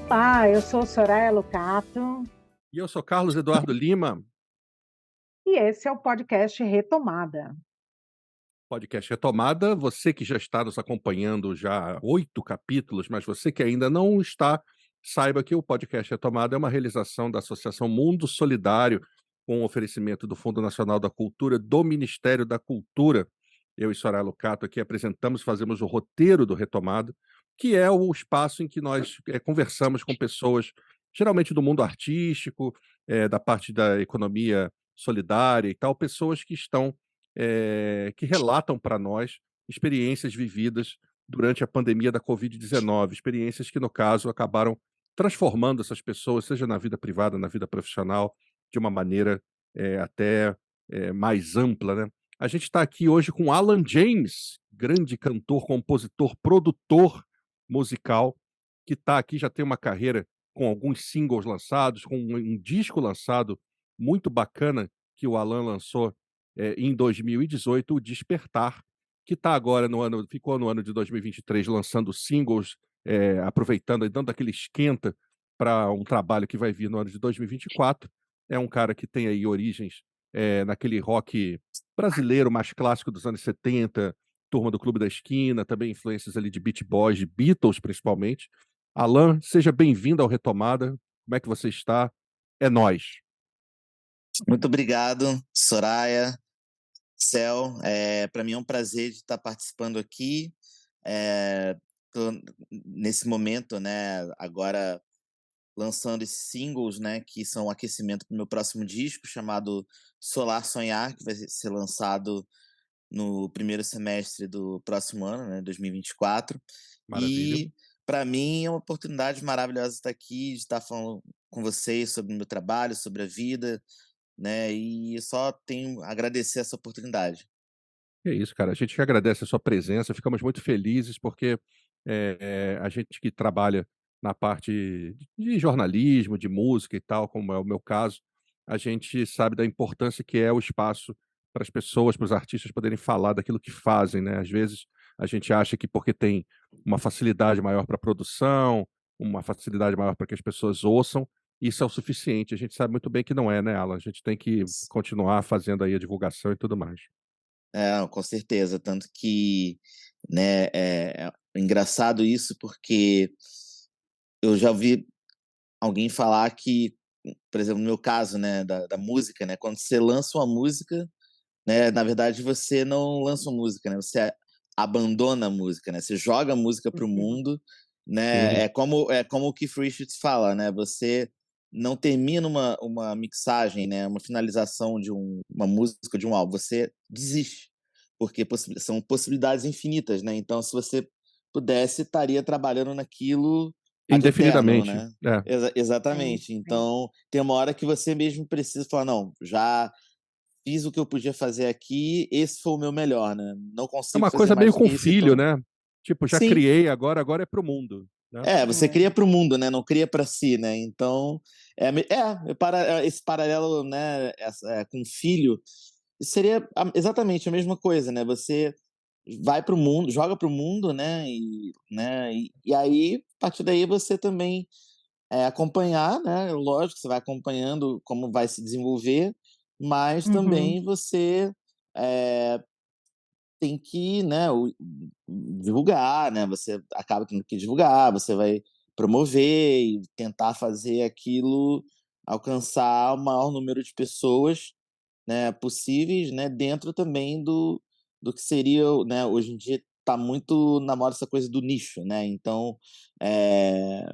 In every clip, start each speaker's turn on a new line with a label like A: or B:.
A: Olá, eu sou Soraya Lucato
B: E eu sou Carlos Eduardo Lima,
A: e esse é o podcast Retomada.
B: podcast Retomada. Você que já está nos acompanhando já há 8 capítulos, mas você que ainda não está, saiba que o podcast Retomada é uma realização da Associação Mundo Solidário, com oferecimento do Fundo Nacional da Cultura, do Ministério da Cultura. Eu e Soraya Lucato aqui apresentamos, fazemos o roteiro do Retomada, que é o espaço em que nós conversamos com pessoas, geralmente do mundo artístico, da parte da economia solidária e tal, pessoas que estão que relatam para nós experiências vividas durante a pandemia da Covid-19, experiências que, no caso, acabaram transformando essas pessoas, seja na vida privada, na vida profissional, de uma maneira até mais ampla, né? A gente está aqui hoje com Alan James, grande cantor, compositor, produtor musical, que está aqui, já tem uma carreira com alguns singles lançados, com um disco lançado muito bacana que o Alan lançou em 2018, o Despertar, que está agora ficou no ano de 2023 lançando singles, aproveitando e dando aquele esquenta para um trabalho que vai vir no ano de 2024. É um cara que tem aí origens naquele rock brasileiro mais clássico dos anos 70, Turma do Clube da Esquina, também influências ali de Beach Boys, de Beatles principalmente. Alan, seja bem-vindo ao Retomada. Como é que você está? É nós.
C: Muito obrigado, Soraya, Cel. Para mim é um prazer de estar participando aqui. Tô nesse momento, né, agora lançando esses singles, né, que são o aquecimento para o meu próximo disco, chamado Solar Sonhar, que vai ser lançado no primeiro semestre do próximo ano, né, 2024.
B: Maravilha.
C: E para mim é uma oportunidade maravilhosa estar aqui, de estar falando com vocês sobre o meu trabalho, sobre a vida, né, e só tenho a agradecer essa oportunidade.
B: É isso, cara. A gente que agradece a sua presença, ficamos muito felizes porque a gente que trabalha na parte de jornalismo, de música e tal, como é o meu caso, a gente sabe da importância que é o espaço para as pessoas, para os artistas poderem falar daquilo que fazem, né? Às vezes a gente acha que porque tem uma facilidade maior para produção, uma facilidade maior para que as pessoas ouçam, isso é o suficiente. A gente sabe muito bem que não é, né, Alan? A gente tem que continuar fazendo aí a divulgação e tudo mais.
C: É, com certeza, tanto que, né, engraçado isso, porque eu já ouvi alguém falar que, por exemplo, no meu caso, né, da música, né, quando você lança uma música, né, na verdade você não lança uma música, né, você abandona a música, né, você joga a música para o mundo, né,
B: Sim.
C: é como o Keith Richards fala, né, você não termina uma mixagem, né, uma finalização de uma música, de um álbum, você desiste, porque são possibilidades infinitas, né, então se você pudesse, estaria trabalhando naquilo ad eternum,
B: Indefinidamente.
C: né.
B: É.
A: Sim,
C: Exatamente,
A: sim.
C: então tem uma hora que você mesmo precisa falar: "Não, já fiz o que eu podia fazer aqui, esse foi o meu melhor, né, não
B: É
C: consigo
B: uma
C: fazer
B: coisa
C: mais
B: meio
C: do que
B: com
C: isso,
B: filho,
C: então".
B: né. Tipo, já
C: Sim,
B: criei, agora é para o mundo, né.
C: você
A: É.
C: cria para o mundo, né, não cria para si, né, então, esse paralelo, né, com filho, seria exatamente a mesma coisa, né, você vai para o mundo, joga para o mundo, né, e aí, a partir daí você também, acompanhar, né, lógico, você vai acompanhando como vai se desenvolver, mas
A: Uhum,
C: também você, eh tem que, né, divulgar, né, você acaba tendo que divulgar, você vai promover e tentar fazer aquilo alcançar o maior número de pessoas, né, possíveis, né, dentro também do que seria né, hoje em dia está muito na moda essa coisa do nicho, né, então, eh,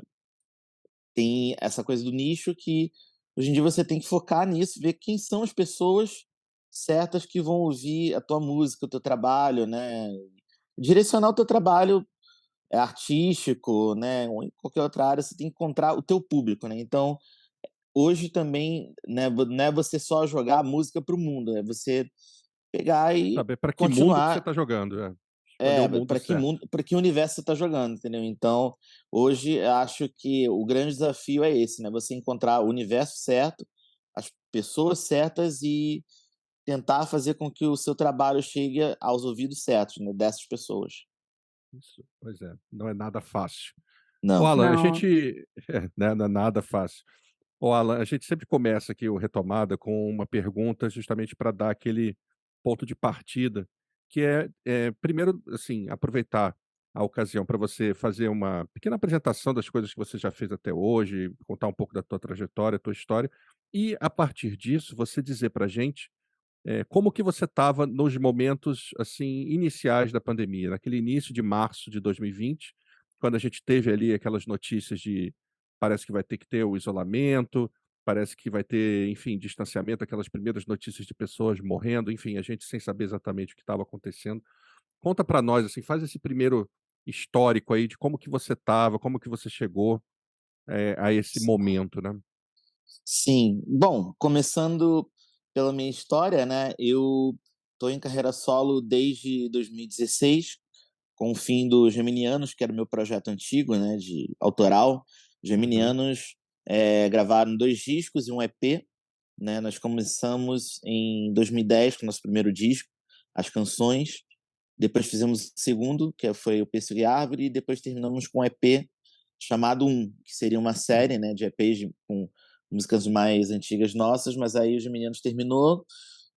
C: tem essa coisa do nicho que hoje em dia você tem que focar nisso, ver quem são as pessoas certas que vão ouvir a tua música, o teu trabalho, né. Direcionar o teu trabalho, artístico, né, ou em qualquer outra área, você tem que encontrar o teu público, né. Então, hoje também, né, não é você só jogar a música para o mundo, é você pegar e
B: Saber para que mundo que você
C: continuar
B: está jogando, é. Escolher o mundo certo.
C: para que universo você tá jogando, entendeu. Então, hoje eu acho que o grande desafio é esse, né, você encontrar o universo certo, as pessoas certas e tentar fazer com que o seu trabalho chegue aos ouvidos certos, né, dessas pessoas.
B: Isso, pois é, não é nada fácil. Ô,
C: Não.
B: Alan, a
A: Não.
B: gente né, não é nada fácil. Ô, Alan, a gente sempre começa aqui o Retomada com uma pergunta justamente para dar aquele ponto de partida, que primeiro, assim, aproveitar a ocasião para você fazer uma pequena apresentação das coisas que você já fez até hoje, contar um pouco da tua trajetória, tua história, e a partir disso você dizer para a gente como que você estava nos momentos, assim, iniciais da pandemia, naquele início de março de 2020, quando a gente teve ali aquelas notícias de parece que vai ter que ter o isolamento, parece que vai ter, enfim, distanciamento, aquelas primeiras notícias de pessoas morrendo, enfim, a gente sem saber exatamente o que estava acontecendo. Conta para nós, assim, faz esse primeiro histórico aí de como que você estava, como que você chegou, a esse momento, né.
C: Sim. Bom, começando pela minha história, né, eu tô em carreira solo desde 2016, com o fim do Geminianos, que era o meu projeto antigo, né, de autoral.
B: Uhum,
C: Geminianos, gravaram 2 discos e um EP, né, nós começamos em 2010 com o nosso primeiro disco, As Canções, depois fizemos o segundo, que foi o Pêssego e Árvore, e depois terminamos com um EP chamado que seria uma série, né, de EPs com músicas mais antigas nossas, mas aí os Geminianos terminou,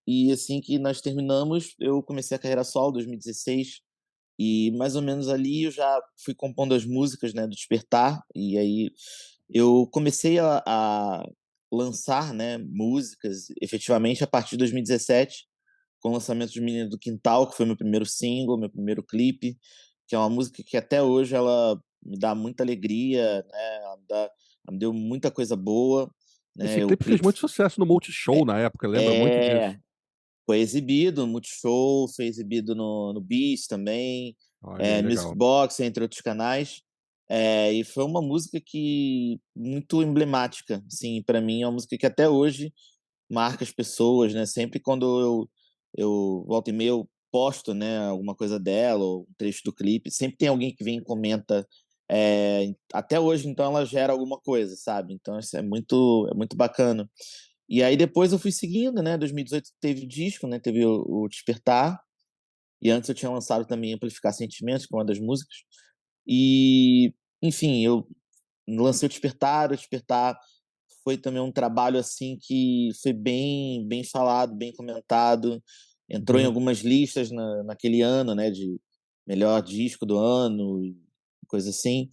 C: e assim que nós terminamos, eu comecei a carreira solo, 2016, e mais ou menos ali eu já fui compondo as músicas, né, do Despertar, e aí eu comecei a lançar, né, músicas efetivamente a partir de 2017, com o lançamento de Menino do Quintal, que foi meu primeiro single, meu primeiro clipe, que é uma música que até hoje ela me dá muita alegria, né, ela me deu muita coisa boa,
B: esse
C: né, o
B: clipe fez
C: clipe
B: muito sucesso no Multishow na época, lembro muito disso.
C: é, foi exibido no Multishow, foi exibido no Bis também,
B: Olha aí,
C: Music
B: legal.
C: Box, entre outros canais. E foi uma música que muito emblemática, assim, para mim, é uma música que até hoje marca as pessoas, né, sempre quando eu volta e meia eu posto, né, alguma coisa dela ou um trecho do clipe, sempre tem alguém que vem e comenta, até hoje então ela gera alguma coisa, sabe, então isso é muito bacana. E aí depois eu fui seguindo, né, 2018 teve disco, né, teve o Despertar, e antes eu tinha lançado também Amplificar Sentimentos, que é uma das músicas, e, enfim, eu lancei o Despertar foi também um trabalho, assim, que foi bem bem falado, bem comentado, entrou em
B: Uhum.
C: algumas listas naquele ano, né, de melhor disco do ano, coisa assim.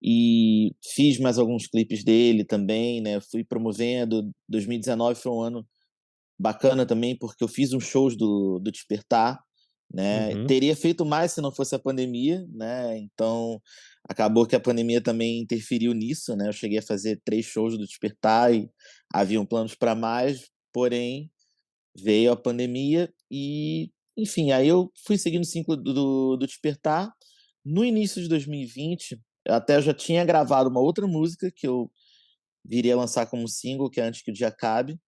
C: E fiz mais alguns clipes dele também, né, fui promovendo. 2019 foi um ano bacana também, porque eu fiz uns shows do Despertar, né.
B: Uhum.
C: Teria feito mais se não fosse a pandemia, né, então acabou que a pandemia também interferiu nisso, né. Eu cheguei a fazer 3 shows do Despertar e haviam planos para mais, porém veio a pandemia e, enfim, aí eu fui seguindo o ciclo do Despertar. No início de 2020, eu até já tinha gravado uma outra música que eu viria a lançar como single, que é Antes que o Dia Acabe,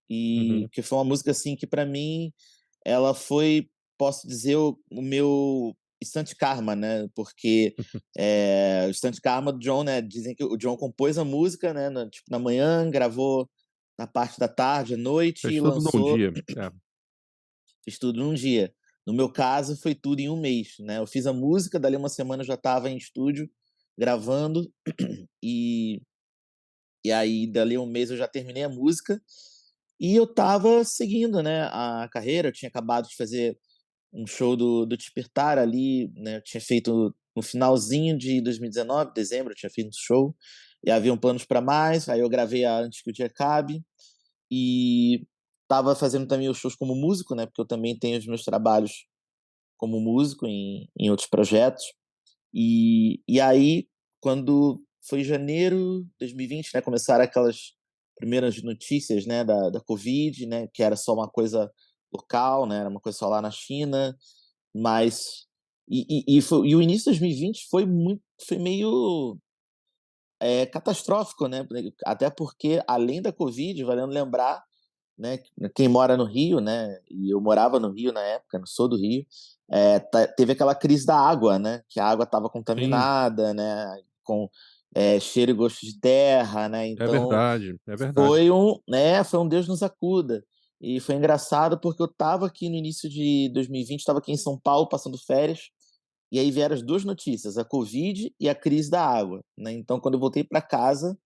C: e
B: Uhum.
C: que foi uma música, assim, que pra mim ela foi, posso dizer, o meu Instant Karma, né, porque, o Instant Karma do John, né, dizem que o John compôs a música, né, tipo, na manhã, gravou na parte da tarde, à noite
B: Fez
C: e
B: tudo num
C: lançou,
B: dia. É.
C: fiz tudo num dia. No meu caso, foi tudo em um mês, né, eu fiz a música, dali uma semana eu já estava em estúdio gravando, e e aí dali um mês eu já terminei a música, e eu estava seguindo, né, a carreira. Eu tinha acabado de fazer um show do Despertar ali, né, eu tinha feito no finalzinho de 2019, dezembro, eu tinha feito um show, e haviam planos para mais, aí eu gravei a Antes que o Dia Acabe, e estava fazendo também os shows como músico, né, porque eu também tenho os meus trabalhos como músico em outros projetos. E aí, quando foi janeiro de 2020, né, começaram aquelas primeiras notícias, né, da Covid, né, que era só uma coisa local, né, era uma coisa só lá na China, mas e o início de 2020 foi meio, catastrófico, né, até porque além da Covid, valendo lembrar, né, quem mora no Rio, né, e eu morava no Rio na época, não sou do Rio, teve aquela crise da água, né, que a água estava
B: Sim,
C: contaminada, né, com, cheiro e gosto de terra, né,
B: é
C: então
B: verdade, é verdade.
C: foi um Deus nos acuda. E foi engraçado porque eu estava aqui no início de 2020, estava aqui em São Paulo passando férias, e aí vieram as 2 notícias, a Covid e a crise da água, né. Então quando eu voltei para casa,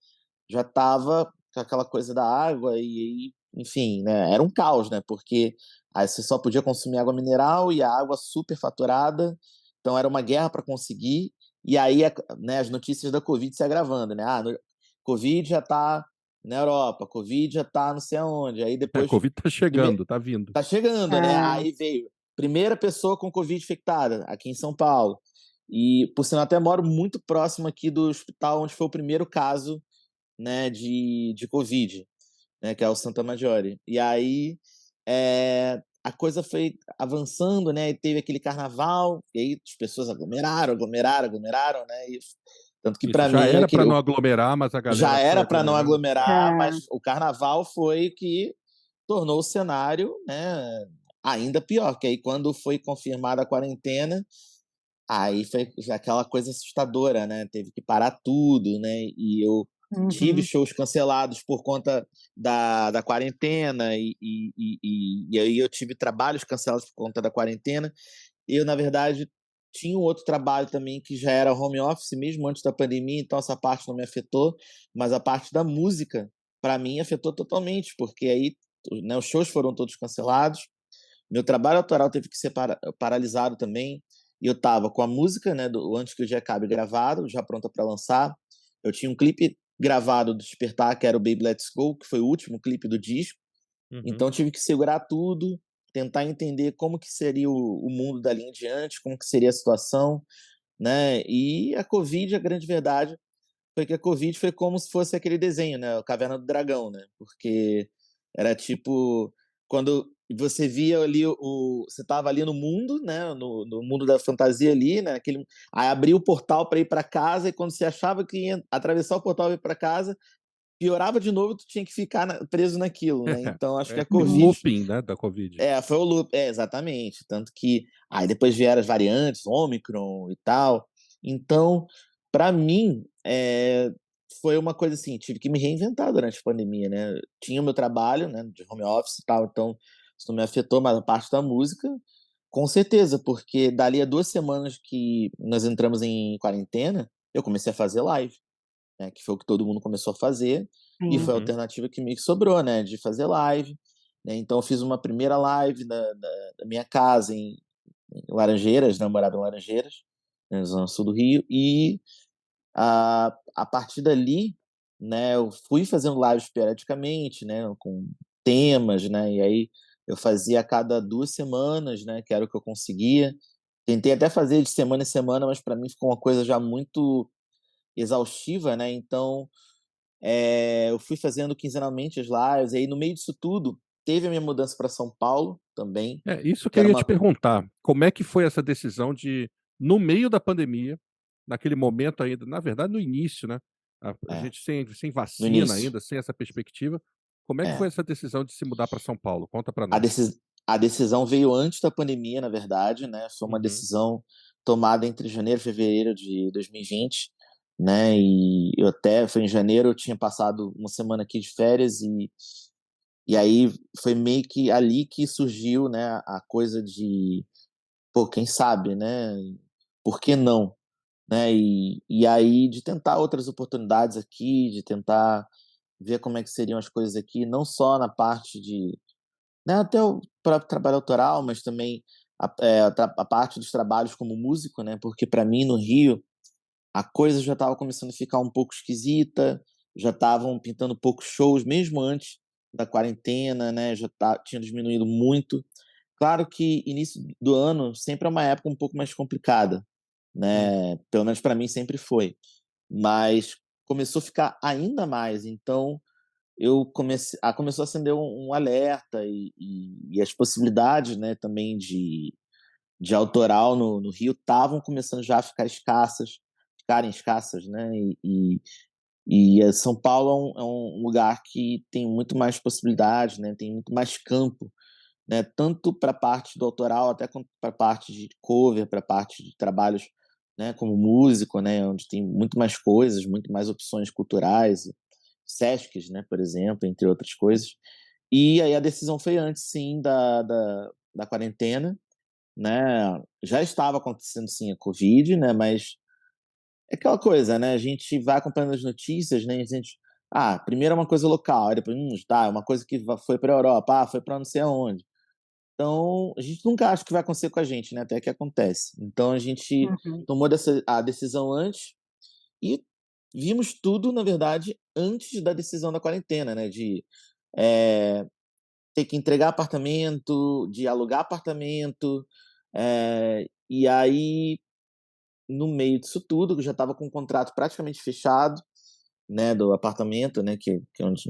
C: já estava com aquela coisa da água e aí, enfim, né, era um caos, né, porque aí você só podia consumir água mineral e a água superfaturada, então era uma guerra para conseguir, e aí né, as notícias da Covid se agravando, né, Covid já está na Europa, Covid já está não sei aonde, aí
B: A
C: depois
B: Covid tá chegando, tá vindo.
C: tá chegando, né,
A: É.
C: aí veio primeira pessoa com Covid infectada aqui em São Paulo, e por sinal até moro muito próximo aqui do hospital onde foi o primeiro caso, né, de Covid, né, que é o Santa Maggiore. E aí, a coisa foi avançando, né, e teve aquele carnaval, e aí as pessoas aglomeraram, né, e tanto que
B: Isso,
C: para
B: já
C: mim
B: era para
C: aquele
B: não aglomerar, mas a
C: já
B: galera foi
C: era para não
B: aglomerando.
C: aglomerar,
A: É.
C: mas o carnaval foi que tornou o cenário, né, ainda pior, que aí quando foi confirmada a quarentena, aí foi aquela coisa assustadora, né, teve que parar tudo, né, e eu tive
A: Uhum.
C: shows cancelados por conta da quarentena e aí eu tive trabalhos cancelados por conta da quarentena. E eu, na verdade, tinha um outro trabalho também que já era home office mesmo antes da pandemia, então essa parte não me afetou, mas a parte da música, para mim, afetou totalmente, porque aí, né, os shows foram todos cancelados, meu trabalho autoral teve que ser paralisado também, e eu estava com a música, né, do Antes que o Dia Acabe gravado, já pronta para lançar. Eu tinha um clipe gravado do Despertar, que era o Baby Let's Go, que foi o último clipe do disco.
B: Uhum.
C: Então eu tive que segurar tudo, tentar entender como que seria o mundo dali em diante, como que seria a situação, né? E a Covid, a grande verdade, foi que a Covid foi como se fosse aquele desenho, né? A Caverna do Dragão, né? Porque era tipo quando você via ali você estava ali no mundo, né? No mundo da fantasia ali, né? Aí abriu o portal para ir para casa e quando você achava que ia atravessar o portal e ir para casa, piorava de novo, tu tinha que ficar preso naquilo, né? Então acho
B: É
C: que a
B: aquele
C: Covid
B: looping, né, da Covid.
C: foi o loop, exatamente. Tanto que aí depois vieram as variantes, Ômicron e tal. Então, para mim, foi uma coisa assim, tive que me reinventar durante a pandemia, né. Tinha o meu trabalho, né, de home office e tal, então isso não me afetou, mas a parte da música, com certeza, porque dali a 2 semanas que nós entramos em quarentena, eu comecei a fazer live, né, que foi o que todo mundo começou a fazer, e
A: Sim.
C: foi a
B: Uhum.
C: alternativa que meio que sobrou, né, de fazer live, né. Então eu fiz uma primeira live da minha casa em Laranjeiras, né, eu morava em Laranjeiras, na zona sul do Rio, e a partir dali, né, eu fui fazendo lives periodicamente, né, com temas, né, e aí eu fazia a cada 2 semanas, né, que era o que eu conseguia. Tentei até fazer de semana em semana, mas para mim ficou uma coisa já muito exaustiva, né, então eu fui fazendo quinzenalmente as lives, e aí no meio disso tudo, teve a minha mudança para São Paulo também,
B: É, isso que
C: que
B: eu
C: era
B: ia te
C: uma
B: perguntar, como é que foi essa decisão de, no meio da pandemia, naquele momento ainda, na verdade no início, né, a
C: é,
B: gente sem
C: no
B: vacina
C: início.
B: ainda, sem essa perspectiva, como é que foi
C: É.
B: essa decisão de se mudar para São Paulo? Conta para
C: A
B: nós.
C: decis a decisão veio antes da pandemia, na verdade, né, foi uma
B: Uhum.
C: decisão tomada entre janeiro e fevereiro de 2020, né, e eu até foi em janeiro, eu tinha passado uma semana aqui de férias e aí foi meio que ali que surgiu, né, a coisa de: "Pô, quem sabe, né, por que não?", né, e aí de tentar outras oportunidades aqui, de tentar ver como é que seriam as coisas aqui, não só na parte de, né, até o próprio trabalho autoral, mas também a parte dos trabalhos como músico, né, porque para mim no Rio, a coisa já estava começando a ficar um pouco esquisita, já estavam pintando poucos shows, mesmo antes da quarentena, né, tinha diminuído muito. Claro que início do ano sempre é uma época um pouco mais complicada,
B: Hum.
C: né, pelo menos para mim sempre foi, mas começou a ficar ainda mais, então eu começou a acender um alerta e as possibilidades, né, também de autoral no Rio estavam começando já a ficarem escassas, né, São Paulo é um lugar que tem muito mais possibilidades, né, tem muito mais campo, né, tanto para a parte do autoral, até quanto para a parte de cover, para a parte de trabalhos, né, como músico, né, onde tem muito mais coisas, muito mais opções culturais, Sescs, né, por exemplo, entre outras coisas. E aí a decisão foi antes sim da quarentena, né, já estava acontecendo sim a Covid, né, mas é aquela coisa, né, a gente vai acompanhando as notícias, né, e a gente primeiro é uma coisa local, aí depois, tá, é uma coisa que foi pra Europa, foi pra não sei aonde. Então, a gente nunca acha que vai acontecer com a gente, né, até que acontece. Então a gente
A: Uhum.
C: tomou a decisão antes e vimos tudo, na verdade, antes da decisão da quarentena, né, de, eh, ter que entregar apartamento, de alugar apartamento, e aí, no meio disso tudo, eu já estava com o contrato praticamente fechado, né, do apartamento, né, que é onde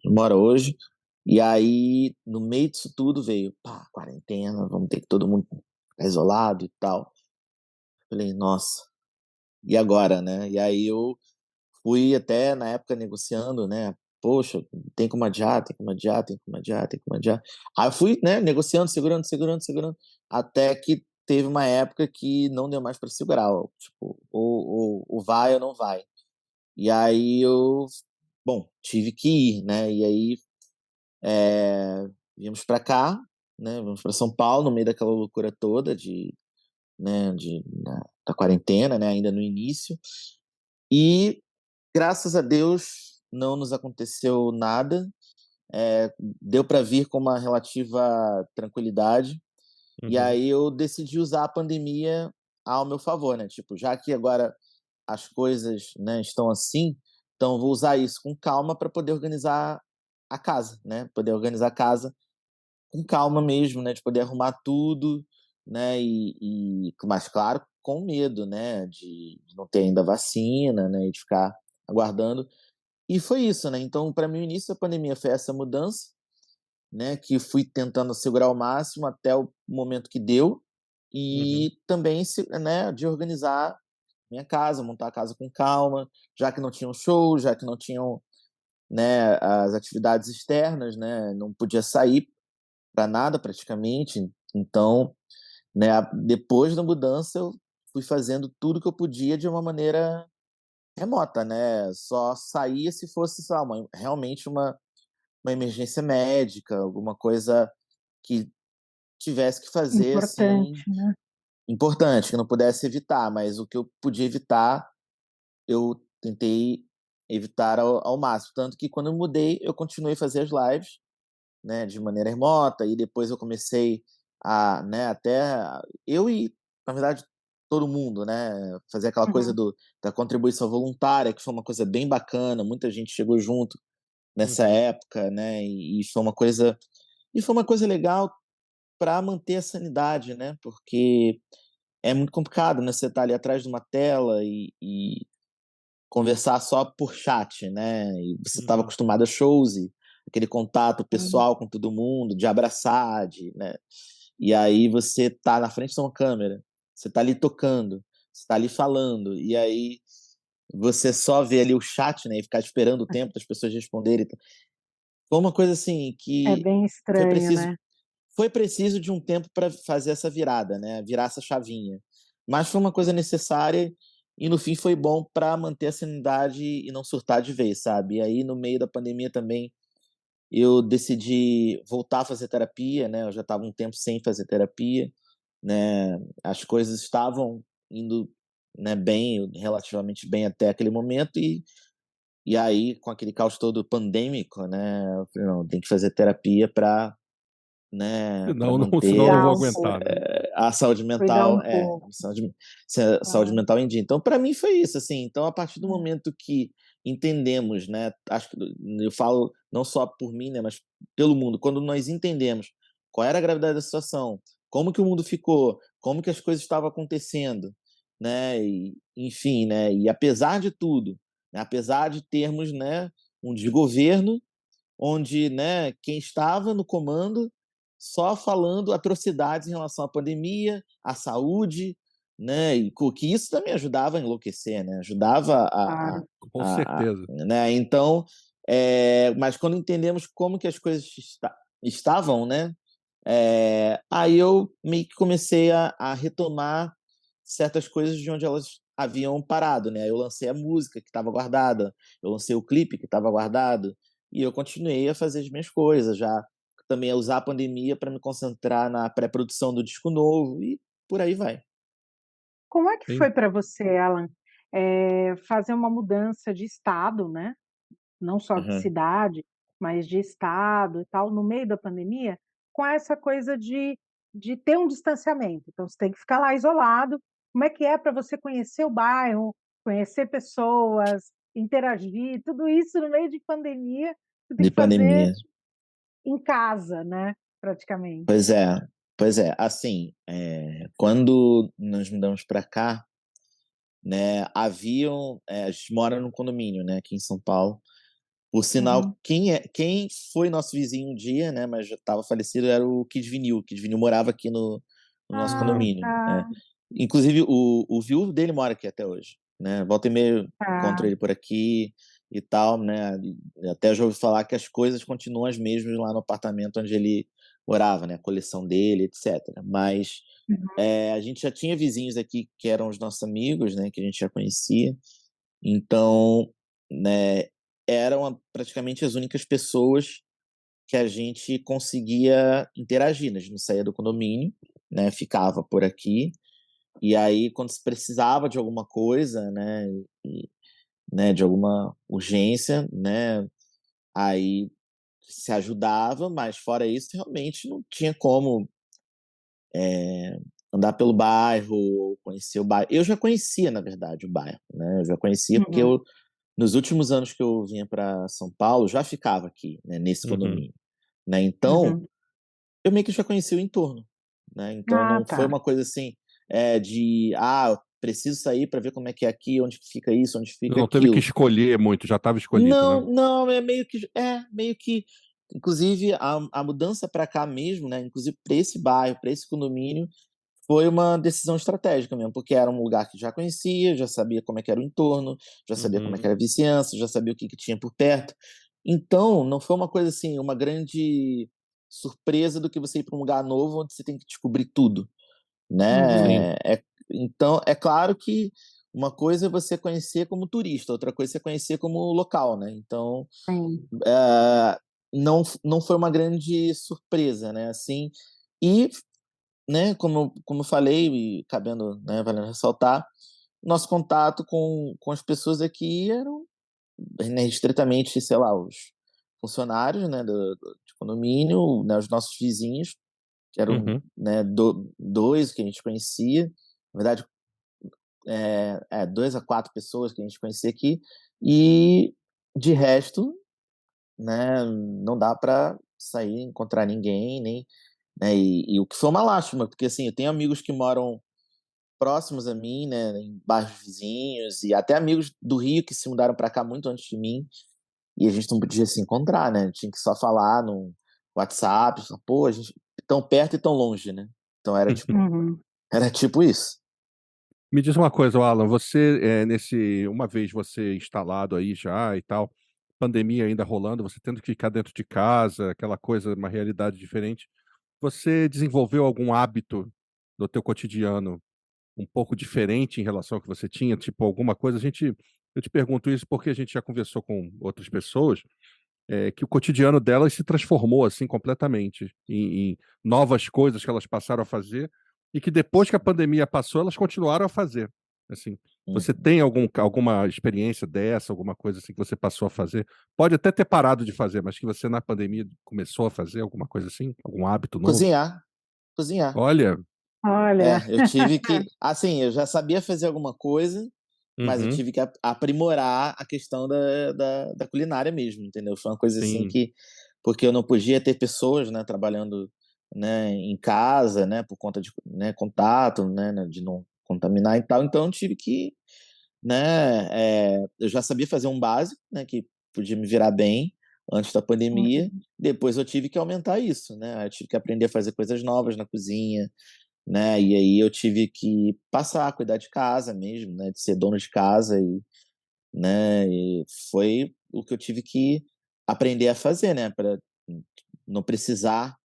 C: mora hoje. E aí, no meio disso tudo, veio, pá, quarentena, vamos ter que todo mundo ficar isolado e tal. Falei: "Nossa, e agora, né?". E aí eu fui até, na época, negociando, né, "Poxa, tem como adiar, tem como adiar, tem como adiar, tem como adiar". Aí eu fui, né, negociando, segurando, segurando, segurando, até que teve uma época que não deu mais para segurar, ó, tipo, ou vai ou não vai. E aí bom, tive que ir, né, e aí, viemos pra cá, né, viemos pra São Paulo no meio daquela loucura toda da quarentena, né, ainda no início, e graças a Deus não nos aconteceu nada, deu pra vir com uma relativa tranquilidade, e
B: Uhum.
C: aí eu decidi usar a pandemia ao meu favor, né, tipo, já que agora as coisas, né, estão assim, então vou usar isso com calma para poder organizar a casa, né, poder organizar a casa com calma mesmo, né, de poder arrumar tudo, né, mas claro, com medo, né, de não ter ainda vacina, né, e de ficar aguardando. E foi isso, né, então para mim o início da pandemia foi essa mudança, né, que fui tentando segurar ao máximo até o momento que deu,
B: Uhum.
C: e também né, de organizar minha casa, montar a casa com calma, já que não tinham show, já que não tinham, né, as atividades externas, né, não podia sair para nada praticamente. Então, né, depois da mudança eu fui fazendo tudo que eu podia de uma maneira remota, né, só saía se fosse, sei lá, realmente uma emergência médica, alguma coisa que tivesse que fazer, assim,
A: Importante, né.
C: importante, que não pudesse evitar, mas o que eu podia evitar, eu tentei evitar ao máximo. Tanto que quando eu mudei, eu continuei a fazer as lives, né, de maneira remota, e depois eu comecei né, até eu e, na verdade, todo mundo, né, fazer aquela coisa
A: Uhum.
C: da contribuição voluntária, que foi uma coisa bem bacana, muita gente chegou junto nessa
B: Uhum.
C: época, né, e foi uma coisa legal para manter a sanidade, né, porque é muito complicado, né, você tá ali atrás de uma tela e conversar só por chat, né, e você estava
B: Uhum.
C: acostumado a shows e aquele contato
A: Sim.
C: pessoal com todo mundo, de abraçar, né, e aí você tá na frente de uma câmera, você tá ali tocando, você tá ali falando, e aí você só vê ali o chat, né, e ficar esperando o tempo das pessoas responderem. Foi uma coisa assim
A: É
C: que
A: bem
C: foi
A: estranho,
C: preciso
A: né.
C: foi preciso de um tempo para fazer essa virada, né, virar essa chavinha. Mas foi uma coisa necessária e no fim foi bom para manter a sanidade e não surtar de vez, sabe. E aí no meio da pandemia também, eu decidi voltar a fazer terapia, né, eu já estava um tempo sem fazer terapia, né, as coisas estavam indo, né, bem, relativamente bem até aquele momento e aí com aquele caos todo pandêmico, né, eu falei: "Não, tem que fazer terapia para, né, para
B: Senão eu não
C: manter
A: Cuidar
B: vou
A: um
B: aguentar,
A: pouco,
B: né.
C: a saúde
A: cuidar um
C: mental
A: pouco.
C: saúde
A: É.
C: mental em dia". Então para mim foi isso, assim, então a partir do
A: É.
C: momento que entendemos, né, acho que eu falo não só por mim, né, mas pelo mundo, quando nós entendemos qual era a gravidade da situação, como que o mundo ficou, como que as coisas estavam acontecendo, né, e enfim, né, e apesar de tudo, né, apesar de termos, né, um desgoverno onde, né, quem estava no comando só falando atrocidades em relação à pandemia, à saúde, né, e que isso também ajudava a enlouquecer, né, ajudava
A: Claro.
B: Com certeza.
C: né, então, mas quando entendemos como que as coisas estavam, né, aí eu meio que comecei a retomar certas coisas de onde elas haviam parado, né, eu lancei a música que estava guardada, eu lancei o clipe que estava guardado, e eu continuei a fazer as minhas coisas, já também a usar a pandemia para me concentrar na pré-produção do disco novo e por aí vai.
A: Como é que
B: Sim.
A: foi para você, Alan, fazer uma mudança de estado, né, não só de
C: Aham.
A: cidade, mas de estado e tal, no meio da pandemia, com essa coisa de ter um distanciamento. Então você tem que ficar lá isolado. Como é para você conhecer o bairro, conhecer pessoas, interagir, tudo isso no meio de pandemia, você tem
C: De
A: que fazer
C: pandemia.
A: em casa, né, praticamente.
C: Pois é, pois é. Assim, quando nós mudamos para cá, né, a gente mora num condomínio, né, aqui em São Paulo. Por sinal,
A: Uhum.
C: quem foi nosso vizinho um dia, né, mas já estava falecido, era o Kid Vinil. O Kid Vinil morava aqui no nosso
A: Ah,
C: condomínio.
A: tá,
C: Inclusive, o viúvo dele mora aqui até hoje, né? Volta e meia eu encontro
A: tá.
C: ele por aqui e tal, né? E até já ouvi falar que as coisas continuam as mesmas lá no apartamento onde ele morava, né? A coleção dele, etc. Mas
A: Uhum,
C: a gente já tinha vizinhos aqui que eram os nossos amigos, né? Que a gente já conhecia. Então, né, praticamente as únicas pessoas que a gente conseguia interagir, né? A gente não saía do condomínio, né? Ficava por aqui. E aí, quando se precisava de alguma coisa, né? E, né, de alguma urgência, né? Aí se ajudava, mas fora isso, realmente não tinha como andar pelo bairro, conhecer o bairro. Eu já conhecia, na verdade, o bairro, né? Eu já conhecia porque
A: uhum,
C: nos últimos anos que eu vinha para São Paulo, já ficava aqui, né, nesse
B: Uhum.
C: condomínio, né? Então,
A: uhum.
C: eu meio que já conhecia o entorno, né? Então
A: Ah,
C: não foi
A: tá.
C: uma coisa assim, eu preciso sair para ver como é que é aqui, onde que fica isso, onde fica
B: Não teve que
C: aquilo.
B: escolher muito, já estava escolhido, né?
C: Não, não, é meio que inclusive a mudança para cá mesmo, né, inclusive para esse bairro, para esse condomínio, foi uma decisão estratégica mesmo, porque era um lugar que já conhecia, já sabia como é que era o entorno, já sabia como é que
B: Uhum.
C: era a vizinhança, já sabia o que que tinha por perto. Então, não foi uma coisa assim, uma grande surpresa do que você ir para um lugar novo onde você tem que descobrir tudo,
A: Uhum.
B: Sim.
C: né. Então, é claro que uma coisa é você conhecer como turista, outra coisa é você conhecer como local, né. Então,
A: Sim.
C: não foi uma grande surpresa, né, assim. E, né, como eu falei e cabendo, né, valendo ressaltar, nosso contato com as pessoas aqui eram, né, estritamente, sei lá, os funcionários, né, do de condomínio, né, os nossos vizinhos, que eram,
B: Uhum.
C: né, 2 que a gente conhecia, na verdade, 2 a 4 pessoas que a gente conhecia aqui, e de resto, né, não dá para sair, encontrar ninguém, nem, né, e o que foi uma lástima, porque, assim, eu tenho amigos que moram próximos a mim, né, em bairros vizinhos, e até amigos do Rio que se mudaram para cá muito antes de mim, e a gente não podia se encontrar, né, tinha que só falar no WhatsApp, só: "Pô, a gente tão perto e tão longe", né. Então
A: Uhum.
C: era tipo isso.
B: Me diz uma coisa, Alan, você, uma vez você instalado aí já e tal, pandemia ainda rolando, você tendo que ficar dentro de casa, aquela coisa, uma realidade diferente, você desenvolveu algum hábito no teu cotidiano um pouco diferente em relação ao que você tinha? Tipo, alguma coisa eu te pergunto isso porque a gente já conversou com outras pessoas, que o cotidiano delas se transformou, assim, completamente em novas coisas que elas passaram a fazer e que depois que a pandemia passou, elas continuaram a fazer, assim. Você
C: Uhum.
B: tem alguma experiência dessa, alguma coisa assim que você passou a fazer? Pode até ter parado de fazer, mas que você na pandemia começou a fazer alguma coisa assim? Algum hábito novo?
C: Cozinhar, cozinhar.
B: Olha.
A: Olha.
C: Eu tive que assim, eu já sabia fazer alguma coisa, mas eu
B: Uhum.
C: tive que aprimorar a questão da culinária mesmo, entendeu? Foi uma coisa assim
B: Sim.
C: que porque eu não podia ter pessoas, né, trabalhando, né, em casa, né, por conta de, né, contato, né, de não contaminar e tal, então eu tive que, né, eu já sabia fazer um básico, né, que podia me virar bem antes da pandemia,
A: Uhum.
C: depois eu tive que aumentar isso, né, eu tive que aprender a fazer coisas novas na cozinha, né, e aí eu tive que passar a cuidar de casa mesmo, né, de ser dono de casa né, e foi o que eu tive que aprender a fazer, né, para não precisar,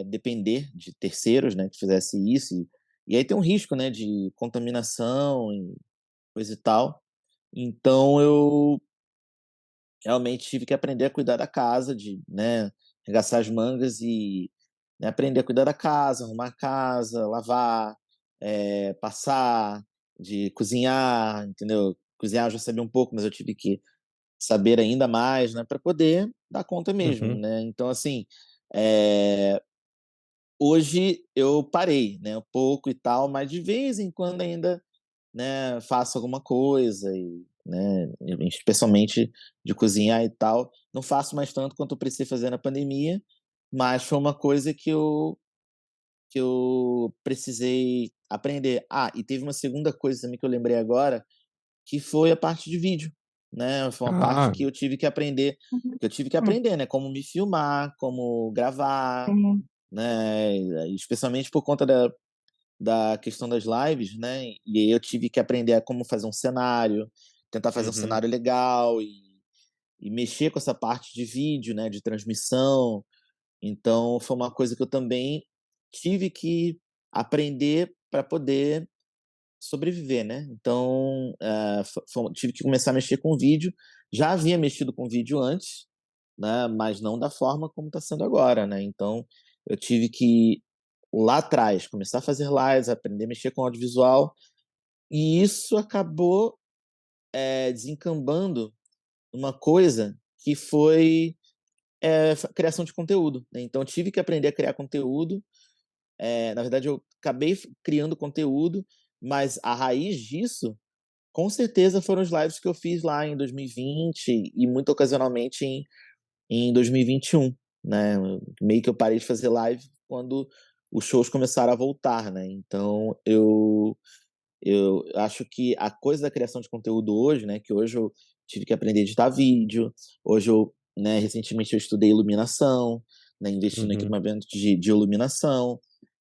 C: depender de terceiros, né, que fizesse isso e aí tem um risco, né, de contaminação e coisa e tal. Então eu realmente tive que aprender a cuidar da casa, de, né, arregaçar as mangas e, né, aprender a cuidar da casa, arrumar a casa, lavar, passar, de cozinhar, entendeu? Cozinhar eu já sabia um pouco, mas eu tive que saber ainda mais, né, para poder dar conta mesmo,
B: Uhum.
C: né. Então assim, eh, hoje eu parei, né, um pouco e tal, mas de vez em quando ainda, né, faço alguma coisa e, né, especialmente de cozinhar e tal. Não faço mais tanto quanto eu precisei fazer na pandemia, mas foi uma coisa que eu precisei aprender. Ah, e teve uma segunda coisa também que eu lembrei agora, que foi a parte de vídeo, né, foi uma parte
B: Ah,
C: que eu tive que aprender
A: Uhum.
C: né, como me filmar, como gravar,
A: Sim.
C: né, especialmente por conta da questão das lives, né, e aí eu tive que aprender a como fazer um cenário, tentar fazer um
B: uhum.
C: cenário legal e mexer com essa parte de vídeo, né, de transmissão. Então foi uma coisa que eu também tive que aprender para poder sobreviver, né. Então, tive que começar a mexer com vídeo. Já havia mexido com vídeo antes, né, mas não da forma como está sendo agora, né. Então eu tive que, lá atrás, começar a fazer lives, aprender a mexer com audiovisual, e isso acabou, desencambando uma coisa que foi, criação de conteúdo, né. Então eu tive que aprender a criar conteúdo. Na verdade eu acabei criando conteúdo, mas a raiz disso, com certeza, foram os lives que eu fiz lá em 2020 e muito ocasionalmente em 2021, né. Meio que eu parei de fazer live quando os shows começaram a voltar, né. Então eu acho que a coisa da criação de conteúdo hoje, né, que hoje eu tive que aprender a editar vídeo, hoje eu, né, recentemente eu estudei iluminação, né, investi no
B: Uhum.
C: equipamento de iluminação,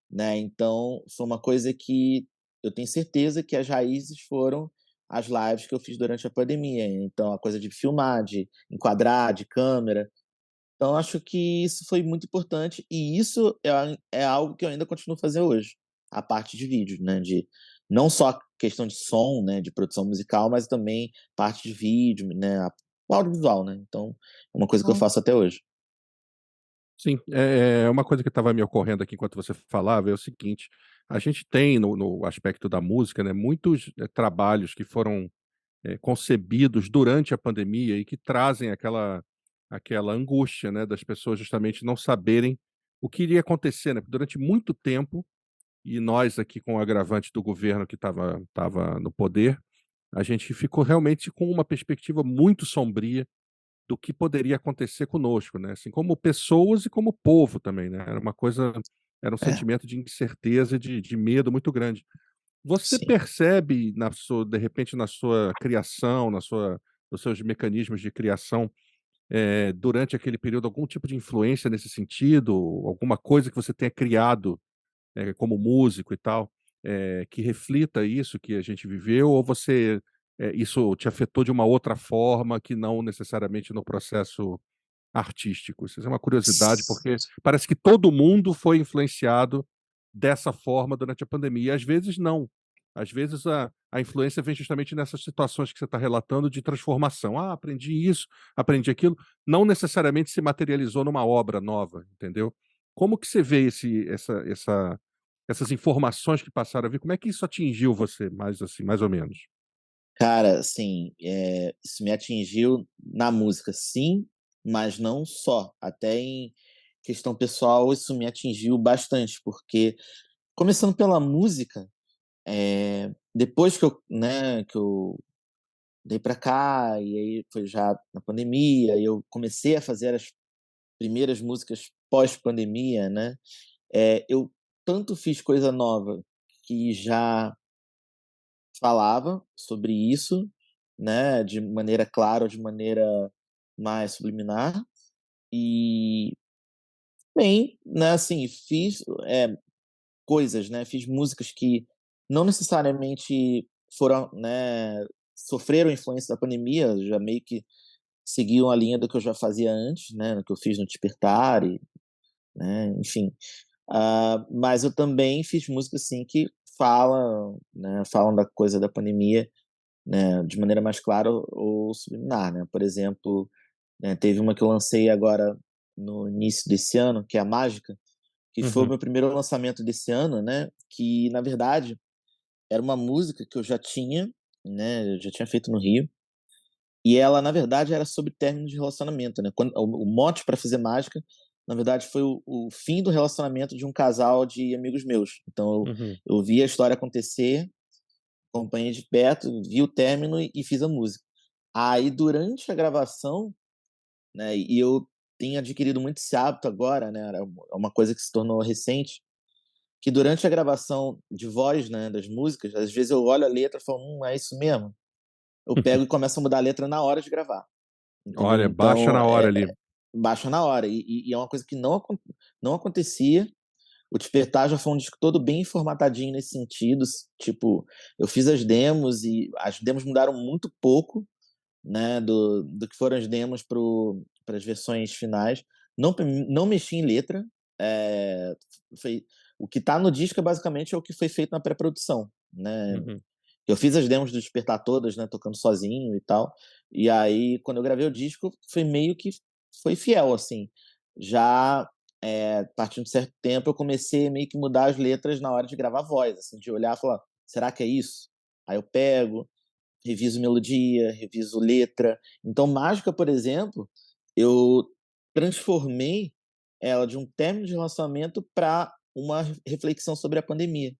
C: né, então foi uma coisa que eu tenho certeza que as raízes foram as lives que eu fiz durante a pandemia. Então a coisa de filmar, de enquadrar, de câmera. Então acho que isso foi muito importante e isso é algo que eu ainda continuo fazendo hoje, a parte de vídeo, né, de não só questão de som, né, de produção musical, mas também parte de vídeo, né, o audiovisual, né. Então é uma coisa que eu
A: Hum.
C: faço até hoje.
B: Sim, uma coisa que estava me ocorrendo aqui enquanto você falava é o seguinte: a gente tem no aspecto da música, né, muitos, trabalhos que foram, concebidos durante a pandemia e que trazem aquela angústia, né, das pessoas justamente não saberem o que iria acontecer, né, porque durante muito tempo, e nós aqui com o agravante do governo que estava no poder, a gente ficou realmente com uma perspectiva muito sombria do que poderia acontecer conosco, né, assim, como pessoas e como povo também, né, era um
C: É,
B: sentimento de incerteza e de medo muito grande. Você
C: sim.
B: percebe na sua de repente, na sua criação, nos seus mecanismos de criação, durante aquele período, algum tipo de influência nesse sentido? Alguma coisa que você tenha criado, como músico e tal, que reflita isso que a gente viveu, ou você, isso te afetou de uma outra forma que não necessariamente no processo artístico? Isso é uma curiosidade, porque parece que todo mundo foi influenciado dessa forma durante a pandemia, e às vezes não. Às vezes a influência vem justamente nessas situações que você está relatando de transformação. "Ah, aprendi isso, aprendi aquilo", não necessariamente se materializou numa obra nova, entendeu? Como que você vê essas informações que passaram a vir, como é que isso atingiu você, mais assim, mais ou menos?
C: Cara, assim, isso me atingiu na música, sim, mas não só. Até em questão pessoal, isso me atingiu bastante, porque começando pela música, depois que eu dei pra cá, e aí foi já na pandemia, e eu comecei a fazer as primeiras músicas pós-pandemia, né, eu tanto fiz coisa nova que já falava sobre isso, né, de maneira clara ou de maneira mais subliminar, e bem, né, assim, fiz, coisas, né, fiz músicas que não necessariamente foram, né, sofreram influência da pandemia, já meio que seguiam a linha do que eu já fazia antes, né, do que eu fiz no Despertar e, né, enfim. Mas eu também fiz músicas, assim, que falam, né, falam da coisa da pandemia, né, de maneira mais clara ou subliminar, né. Por exemplo, né, teve uma que eu lancei agora no início desse ano, que é a Mágica, que foi o
B: Uhum.
C: meu primeiro lançamento desse ano, né, que na verdade era uma música que eu já tinha, né, eu já tinha feito no Rio, e ela na verdade era sobre término de relacionamento, né, quando o mote para fazer Mágica, na verdade foi o fim do relacionamento de um casal de amigos meus. Então
B: Uhum.
C: eu vi a história acontecer, acompanhei de perto, vi o término e fiz a música. Aí durante a gravação, né, e eu tenho adquirido muito esse hábito agora, né, é uma coisa que se tornou recente, que durante a gravação de voz, né, das músicas, às vezes eu olho a letra e falo: é isso mesmo?". Eu pego e começo a mudar a letra na hora de gravar, entendeu.
B: Olha, baixa
C: Então,
B: na hora ali.
C: baixa na hora e é uma coisa que não acontecia. O Despertar já foi um disco todo bem formatadinho nesse sentido, tipo, eu fiz as demos e as demos mudaram muito pouco, né, do que foram as demos para as versões finais. Não mexi em letra, eh, foi o que tá no disco é basicamente o que foi feito na pré-produção, né.
B: Uhum.
C: Eu fiz as demos do Despertar todas, né, tocando sozinho e tal, e aí quando eu gravei o disco foi meio que foi fiel, assim. Já, a partir de um certo tempo eu comecei a meio que mudar as letras na hora de gravar a voz, assim, de olhar e falar: "Será que é isso?". Aí eu pego, reviso melodia, reviso letra. Então, Mágica, por exemplo, eu transformei ela de um término de relacionamento para uma reflexão sobre a pandemia.